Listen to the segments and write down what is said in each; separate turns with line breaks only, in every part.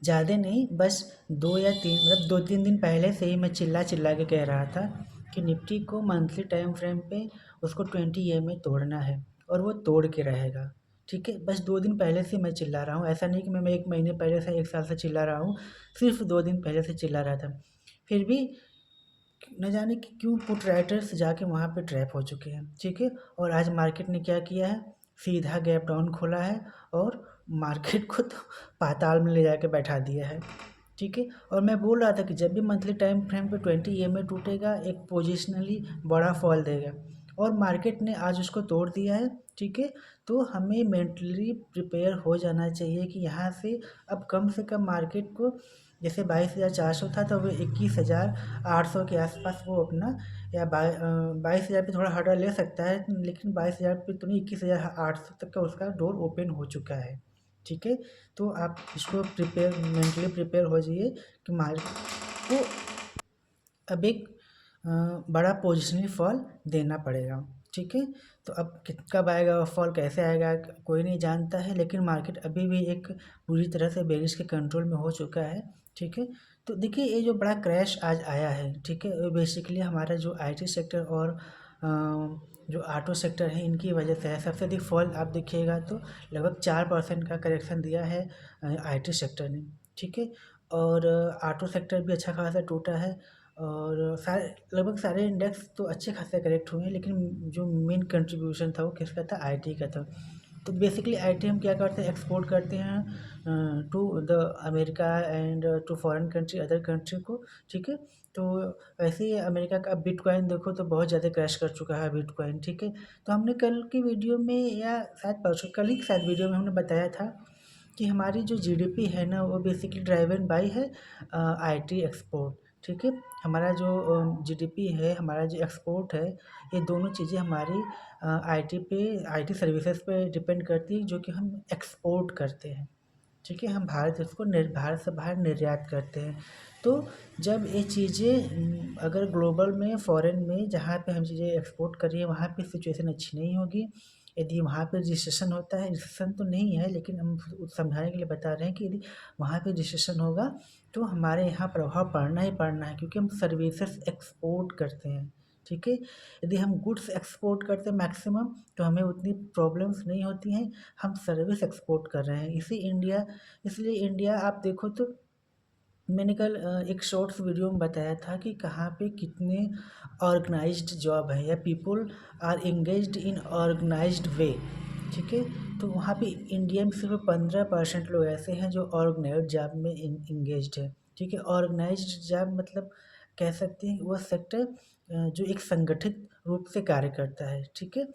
ज़्यादा नहीं, बस 2 या 3 मतलब 2-3 दिन पहले से ही मैं चिल्ला चिल्ला के कह रहा था कि निफ्टी को मंथली टाइम फ्रेम पे उसको 20 EMA तोड़ना है और वो तोड़ के रहेगा, ठीक है। बस 2 दिन पहले से मैं चिल्ला रहा हूँ, ऐसा नहीं कि मैं 1 महीने पहले से 1 साल से चिल्ला रहा हूँ, सिर्फ 2 दिन पहले से चिल्ला रहा था। फिर भी न जाने कि क्यों पुट राइटर्स जाके वहाँ पे ट्रैप हो चुके हैं, ठीक है। और आज मार्केट ने क्या किया है, सीधा गैप डाउन खोला है और मार्केट को तो पाताल में ले जाके बैठा दिया है, ठीक है। और मैं बोल रहा था कि जब भी मंथली टाइम फ्रेम पे 20 EMA टूटेगा, एक पोजिशनली बड़ा फॉल देगा और मार्केट ने आज उसको तोड़ दिया है, ठीक है। तो हमें मेंटली प्रिपेयर हो जाना चाहिए कि यहाँ से अब कम से कम मार्केट को, जैसे 22,400 था तो वो 21,800 के आसपास वो अपना, या 22,000 पे थोड़ा हटा ले सकता है, लेकिन 22,000 पे तो नहीं, 21,800 तक का उसका डोर ओपन हो चुका है, ठीक है। तो आप इसको मेंटली प्रिपेयर हो जाइए कि मार्केट को अब एक बड़ा पोजिशनल फॉल देना पड़ेगा, ठीक है। तो अब कब आएगा फॉल, कैसे आएगा, कोई नहीं जानता है, लेकिन मार्केट अभी भी एक पूरी तरह से बेरिश के कंट्रोल में हो चुका है, ठीक है। तो देखिए ये जो बड़ा क्रैश आज आया है, ठीक है, बेसिकली हमारा जो IT सेक्टर और जो ऑटो सेक्टर है इनकी वजह से है। सबसे अधिक फॉल आप देखिएगा तो लगभग 4% का करेक्शन दिया है IT सेक्टर ने, ठीक है। और ऑटो सेक्टर भी अच्छा खासा टूटा है और लगभग सारे इंडेक्स तो अच्छे खासे करेक्ट हुए हैं, लेकिन जो मेन कंट्रीब्यूशन था वो किसका था, IT का था। तो बेसिकली IT हम क्या करते हैं, एक्सपोर्ट करते हैं to the America and to foreign country, other country को, ठीक है। तो वैसे ही अमेरिका का बिटकॉइन देखो तो बहुत ज़्यादा क्रैश कर चुका है बिटकॉइन, ठीक है। तो हमने कल की वीडियो में या शायद परसों, कल ही शायद वीडियो में हमने बताया था कि हमारी जो GDP है ना वो बेसिकली ड्राइवन बाई है IT एक्सपोर्ट, ठीक है। हमारा जो GDP है, हमारा जो एक्सपोर्ट है, ये दोनों चीज़ें हमारी IT सर्विसेज पे डिपेंड करती है, जो कि हम एक्सपोर्ट करते हैं, ठीक है। हम भारत इसको भारत से बाहर निर्यात करते हैं। तो जब ये चीज़ें अगर ग्लोबल में, फॉरेन में जहाँ पे हम चीज़ें एक्सपोर्ट कर रही हैं वहाँ पे सिचुएशन अच्छी नहीं होगी। यदि वहाँ पे रिसेशन होता है, रिसेशन तो नहीं है लेकिन हम समझाने के लिए बता रहे हैं कि यदि वहाँ पे रिसेशन होगा तो हमारे यहाँ प्रभाव पड़ना ही पड़ना है, क्योंकि हम सर्विसेज एक्सपोर्ट करते हैं, ठीक है। यदि हम गुड्स एक्सपोर्ट करते हैं मैक्सिमम तो हमें उतनी प्रॉब्लम्स नहीं होती हैं, हम सर्विस एक्सपोर्ट कर रहे हैं। इसलिए इंडिया आप देखो तो मैंने कल एक शॉर्ट्स वीडियो में बताया था कि कहाँ पे कितने ऑर्गेनाइज्ड जॉब है या people are engaged in organized way, ठीक है। तो वहाँ पे इंडिया में सिर्फ 15% लोग ऐसे हैं जो ऑर्गेनाइज्ड जॉब में इंगेज्ड है, ठीक है। ऑर्गेनाइज्ड जॉब मतलब कह सकते हैं वह सेक्टर जो एक संगठित रूप से कार्य करता है, ठीक है।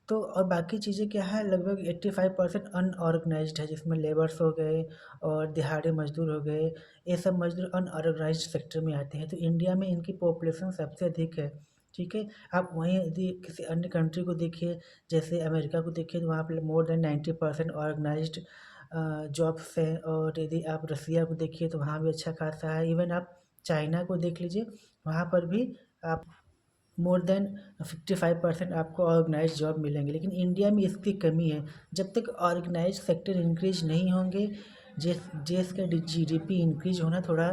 तो और बाकी चीज़ें क्या है, लगभग 85% अनऑर्गेनाइज्ड है, जिसमें लेबर्स हो गए और दिहाड़ी मजदूर हो गए, ये सब मजदूर अनऑर्गेनाइज्ड सेक्टर में आते हैं। तो इंडिया में इनकी पॉपुलेशन सबसे अधिक है, ठीक है। आप वहीं यदि किसी अन्य कंट्री को देखिए, जैसे अमेरिका को देखिए, तो वहाँ पर मोर देन 90% ऑर्गेनाइज्ड जॉब्स हैं। और यदि आप रसिया को देखिए तो वहाँ भी अच्छा खासा है। इवन आप चाइना को देख लीजिए, वहाँ पर भी आप मोर देन 55% आपको ऑर्गेनाइज जॉब मिलेंगे, लेकिन इंडिया में इसकी कमी है। जब तक ऑर्गेनाइज सेक्टर इंक्रीज नहीं होंगे, देश का GDP इंक्रीज होना थोड़ा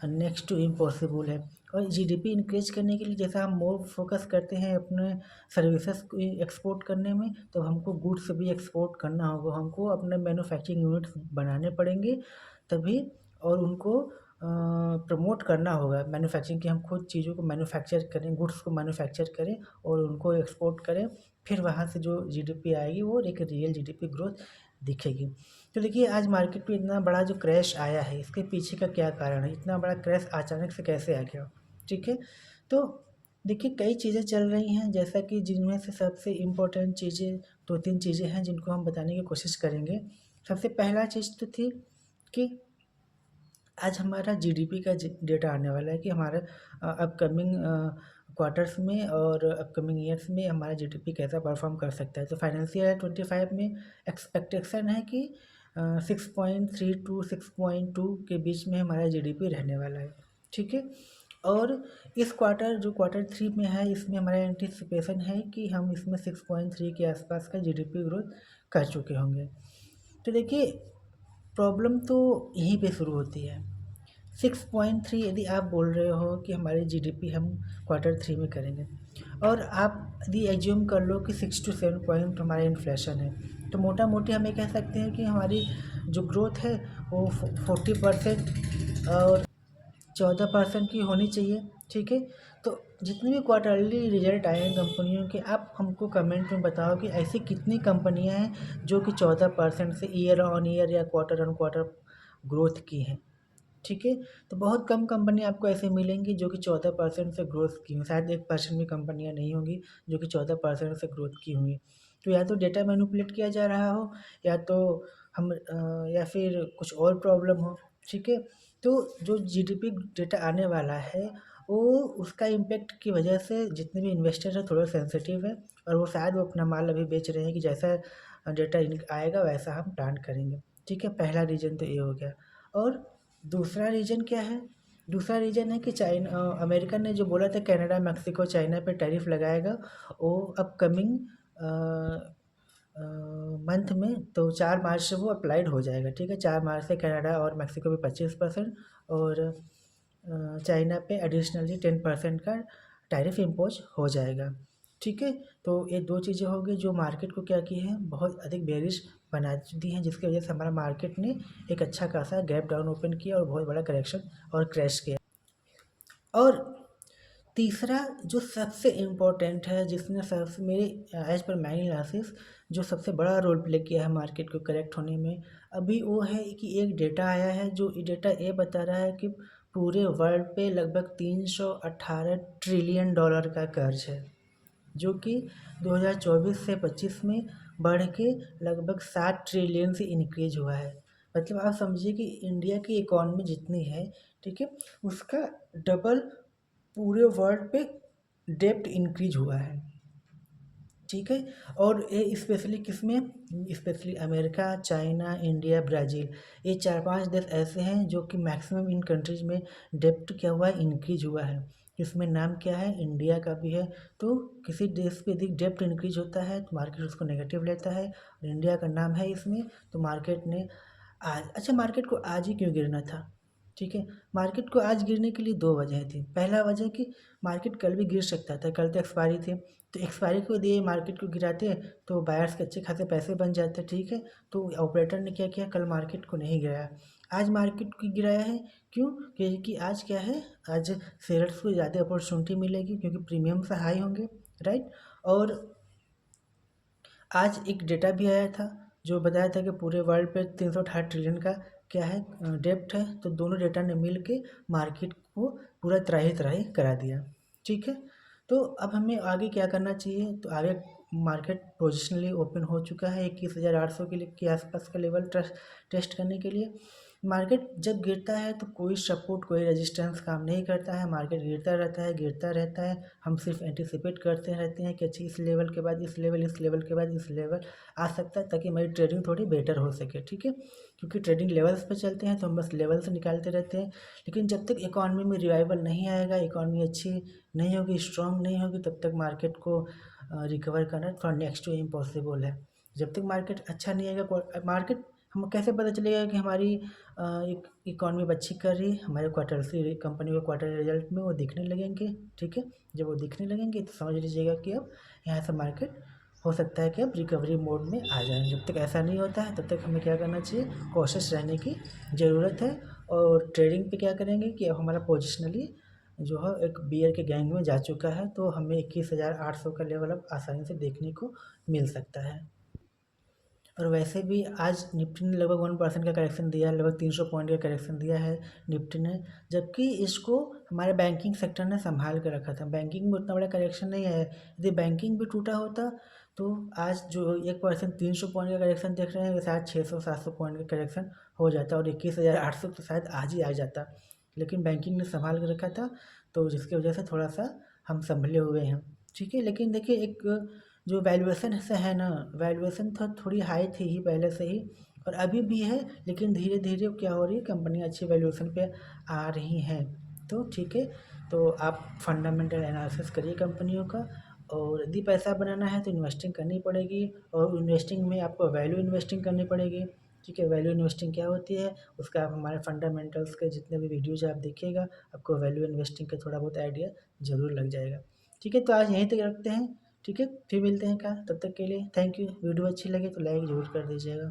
नेक्स्ट टू इम्पॉसिबल है। और GDP इंक्रीज करने के लिए जैसा हम मोर फोकस करते हैं अपने सर्विसेज को एक्सपोर्ट करने में, तो हमको गुड्स भी एक्सपोर्ट करना होगा, हमको अपने मैन्युफैक्चरिंग यूनिट्स बनाने पड़ेंगे तभी, और उनको प्रमोट करना होगा मैन्युफैक्चरिंग की। हम खुद चीज़ों को मैन्युफैक्चर करें, गुड्स को मैन्युफैक्चर करें और उनको एक्सपोर्ट करें, फिर वहाँ से जो GDP आएगी वो एक रियल GDP ग्रोथ दिखेगी। तो देखिए आज मार्केट में इतना बड़ा जो क्रैश आया है, इसके पीछे का क्या कारण है, इतना बड़ा क्रैश अचानक से कैसे आ गया, ठीक है। तो देखिए कई चीज़ें चल रही हैं, जैसा कि जिनमें से सबसे इम्पोर्टेंट चीज़ें 2-3 चीज़ें हैं जिनको हम बताने की कोशिश करेंगे। सबसे पहला चीज़ तो थी कि आज हमारा GDP का डेटा आने वाला है कि हमारा अपकमिंग क्वार्टर्स में और अपकमिंग ईयर्स में हमारा GDP कैसा परफॉर्म कर सकता है। तो फाइनेंशियल ईयर 25 में एक्सपेक्टेशन है कि 6.3 टू 6.2 के बीच में हमारा GDP रहने वाला है, ठीक है। और इस क्वार्टर जो Q3 में है, इसमें हमारा एंटिसिपेशन है कि हम इसमें 6.3 के आसपास का GDP ग्रोथ कर चुके होंगे। तो देखिए प्रॉब्लम तो यहीं पे शुरू होती है। 6.3 यदि आप बोल रहे हो कि हमारी जीडीपी हम Q3 में करेंगे, और आप यदि एज्यूम कर लो कि 6 to 7 पॉइंट हमारा इन्फ्लेशन है, तो मोटा मोटी हम ये कह सकते हैं कि हमारी जो ग्रोथ है वो 40% और 14% की होनी चाहिए। ठीक है, तो जितने भी क्वार्टरली रिजल्ट आए हैं कंपनियों के, आप हमको कमेंट में बताओ कि ऐसी कितनी कंपनियां हैं जो कि 14% से ईयर ऑन ईयर या क्वार्टर ऑन क्वार्टर ग्रोथ की हैं। ठीक है, तो बहुत कम कंपनी आपको ऐसे मिलेंगी जो कि 14% से ग्रोथ की हों, शायद 1% भी कंपनियां नहीं होंगी जो कि 14% से ग्रोथ की हुई। तो या तो डेटा मैनिपुलेट किया जा रहा हो, या तो या फिर कुछ और प्रॉब्लम हो। ठीक है, तो जो जीडीपी डेटा आने वाला है वो उसका इम्पैक्ट की वजह से जितने भी इन्वेस्टर हैं थोड़ा सेंसिटिव है, और वो शायद वो अपना माल अभी बेच रहे हैं कि जैसा डेटा आएगा वैसा हम प्लान करेंगे। ठीक है, पहला रीज़न तो ये हो गया। और दूसरा रीज़न क्या है? दूसरा रीज़न है कि अमेरिका ने जो बोला था कनाडा, मेक्सिको, चाइना पे टैरिफ लगाएगा, वो अपकमिंग मंथ में, तो 4 मार्च से वो अप्लाइड हो जाएगा। ठीक है, 4 मार्च से कनाडा और मेक्सिको पे 25% और चाइना पे एडिशनली 10% का टैरिफ इम्पोज हो जाएगा। ठीक है, तो ये दो चीज़ें हो गई जो मार्केट को क्या की है, बहुत अधिक बेरिश बना दी हैं, जिसकी वजह से हमारा मार्केट ने एक अच्छा खासा गैप डाउन ओपन किया और बहुत बड़ा करेक्शन और क्रैश किया। और तीसरा जो सबसे इम्पोर्टेंट है, जिसने सबसे मेरे एज पर माई एनालिसिस जो सबसे बड़ा रोल प्ले किया है मार्केट को करेक्ट होने में, अभी वो है कि एक डेटा आया है जो डेटा ये बता रहा है कि पूरे वर्ल्ड पे लगभग 318 ट्रिलियन डॉलर का कर्ज है, जो कि 2024 से 25 में बढ़ के लगभग 7 ट्रिलियन से इंक्रीज हुआ है। मतलब आप समझिए कि इंडिया की इकॉनमी जितनी है, ठीक है, उसका डबल पूरे वर्ल्ड पे डेप्ट इंक्रीज हुआ है। ठीक है, और ये स्पेशली किसमें, specially America, China, India, Brazil, ये 4-5 देश ऐसे हैं जो कि मैक्सिमम इन कंट्रीज़ में डेप्ट क्या हुआ है, इंक्रीज हुआ है। इसमें नाम क्या है, इंडिया का भी है। तो किसी देश पे यदि डेप्ट इंक्रीज होता है तो मार्केट उसको नेगेटिव लेता है, और इंडिया का नाम है इसमें, तो मार्केट ने आज, अच्छा मार्केट को आज ही क्यों गिरना था? ठीक है, मार्केट को आज गिरने के लिए दो वजह थी। पहला वजह कि मार्केट कल भी गिर सकता था, कल तो एक्सपायरी थी, तो एक्सपायरी को दिए मार्केट को गिराते तो बायर्स के अच्छे खासे पैसे बन जाते। ठीक है, तो ऑपरेटर ने क्या किया, कल मार्केट को नहीं गिराया, आज मार्केट को गिराया है। क्यों? क्योंकि आज क्या है, आज शेयर्स को ज़्यादा अपॉर्चुनिटी मिलेगी क्योंकि प्रीमियम से हाई होंगे, राइट। और आज एक डेटा भी आया था जो बताया था कि पूरे वर्ल्ड पे 368 ट्रिलियन का क्या है, डेप्ट है। तो दोनों डेटा ने मिल के मार्केट को पूरा त्राही त्राही करा दिया। ठीक है, तो अब हमें आगे क्या करना चाहिए? तो आगे मार्केट पोजिशनली ओपन हो चुका है 21,800 के आसपास का लेवल टेस्ट करने के लिए। मार्केट जब गिरता है तो कोई सपोर्ट कोई रेजिस्टेंस काम नहीं करता है, मार्केट गिरता रहता है, गिरता रहता है। हम सिर्फ एंटिसिपेट करते रहते हैं कि अच्छी इस लेवल के बाद इस लेवल, इस लेवल के बाद इस लेवल आ सकता है, ताकि हमारी ट्रेडिंग थोड़ी बेटर हो सके। ठीक है, क्योंकि ट्रेडिंग लेवल्स पे चलते हैं तो हम बस लेवल से निकालते रहते हैं। लेकिन जब तक इकॉनमी में रिवाइवल नहीं आएगा, इकॉनमी अच्छी नहीं होगी, स्ट्रांग नहीं होगी, तब तक मार्केट को रिकवर करना थोड़ा नेक्स्ट टू इम्पॉसिबल है। जब तक मार्केट अच्छा नहीं आएगा, मार्केट हम कैसे पता चलेगा कि हमारी इकॉनमी अच्छी कर रही है? हमारे क्वार्टरली कंपनी के क्वार्टर रिजल्ट में वो दिखने लगेंगे। ठीक है, जब वो दिखने लगेंगे तो समझ लीजिएगा कि अब यहाँ से मार्केट हो सकता है कि अब रिकवरी मोड में आ जाए। जब तक ऐसा नहीं होता है तब तक हमें क्या करना चाहिए, कोशिश रहने की ज़रूरत है। और ट्रेडिंग पे क्या करेंगे कि अब हमारा पोजिशनली जो है एक बियर के गैंग में जा चुका है, तो हमें 21,800 का लेवल अब आसानी से देखने को मिल सकता है। और वैसे भी आज निफ्टी ने लगभग 1% का करेक्शन दिया है, लगभग 300 पॉइंट का करेक्शन दिया है निफ्टी ने, जबकि इसको हमारे बैंकिंग सेक्टर ने संभाल कर रखा था। बैंकिंग में उतना बड़ा करेक्शन नहीं है। यदि बैंकिंग भी टूटा होता तो आज जो 1% 300 पॉइंट का करेक्शन देख रहे हैं, शायद 600-700 पॉइंट का करेक्शन हो जाता, और 21,800 तो शायद आज ही आ जाता। लेकिन बैंकिंग ने संभाल कर रखा था, तो जिसकी वजह से थोड़ा सा हम संभले हुए हैं। ठीक है, लेकिन देखिए एक जो वैल्यूएशन से है ना, वैल्यूएशन था थोड़ी हाई थी ही पहले से ही, और अभी भी है, लेकिन धीरे धीरे क्या हो रही है, कंपनियाँ अच्छी वैल्यूएशन पे आ रही हैं। तो ठीक है, तो आप फंडामेंटल एनालिसिस करिए कंपनियों का, और यदि पैसा बनाना है तो इन्वेस्टिंग करनी पड़ेगी, और इन्वेस्टिंग में आपको वैल्यू इन्वेस्टिंग करनी पड़ेगी। ठीक है। वैल्यू इन्वेस्टिंग क्या होती है, उसका आप हमारे फंडामेंटल्स के जितने भी वीडियोज आप देखिएगा, आपको वैल्यू इन्वेस्टिंग का थोड़ा बहुत आइडिया ज़रूर लग जाएगा। ठीक है, तो आज यहीं तक रखते हैं। ठीक है, फिर मिलते हैं। क्या तब तक के लिए थैंक यू। वीडियो अच्छी लगे तो लाइक ज़रूर कर दीजिएगा।